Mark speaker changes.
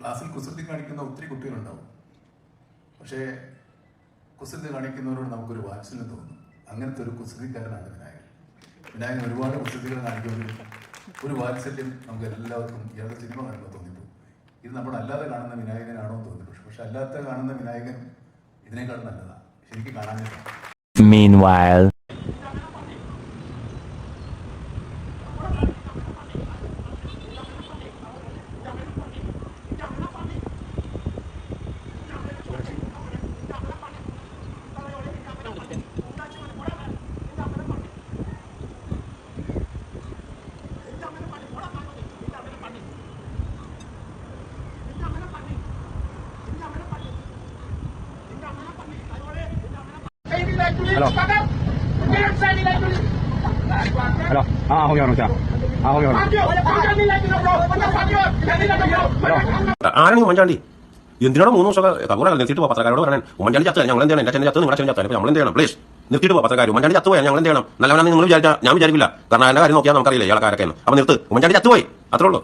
Speaker 1: ക്ലാസ്സിൽ കുസൃതി കാണിക്കുന്ന ഒത്തിരി കുട്ടികളുണ്ടാവും. പക്ഷേ കുസൃതി കാണിക്കുന്നവരോട് നമുക്കൊരു വാത്സല്യം തോന്നും. അങ്ങനത്തെ ഒരു കുസൃതിക്കാരനാണ് വിനായകൻ. വിനായകൻ ഒരുപാട് കുസൃതികൾ കാണിക്കുമെങ്കിലും ഒരു വാത്സല്യം നമുക്ക് എല്ലാവർക്കും ഇയാളുടെ സിനിമ കാണുമ്പോൾ തോന്നിപ്പോകും. ഇത് നമ്മൾ അല്ലാതെ കാണുന്ന വിനായകനാണോ എന്ന് തോന്നി. പക്ഷെ അല്ലാത്ത കാണുന്ന വിനായകൻ ഇതിനേക്കാൾ നല്ലതാണ്. ശരിക്കും കാണാനില്ല.
Speaker 2: Meanwhile,
Speaker 3: Hello. Hello. हो गया क्या? हो गया. Hello.
Speaker 4: ആരാണ് ഉമ്മൻചാണ്ടി? എന്തിനാണോ 3 ദിവസമൊക്കെ തവറ നിർത്തിയിട്ട് പോകാം പത്രക്കാരോട് പറയാൻ? ഉമ്മൻചാണ്ടി ചത്ത് ഞങ്ങൾ എന്ത് ചെയ്യണം? എന്റെ അച്ഛൻ ചത്ത് നിങ്ങളുടെ അച്ഛൻ ചത്ത് നമ്മൾ എന്ത് ചെയ്യണം? പ്ലീസ് നിർത്തിയിട്ട് പോകാം പത്രക്കാർ. ഉമ്മൻചാണ്ടി ചത്തുപോയാൽ ഞങ്ങൾ എന്ത് ചെയ്യണം? നല്ലവനാണെന്ന് നിങ്ങൾ വിചാരിച്ചാൽ ഞാൻ വിചാരിക്കില്ല. കാരണം അതിന്റെ കാര്യം നോക്കിയാൽ നമുക്കറിയില്ല ഇയാളെ കാരൊക്കെയാണ്. അപ്പൊ നിർത്ത്. ഉമ്മൻചാണ്ടി ചത്തുപോയി, അത്രേ ഉള്ളൂ.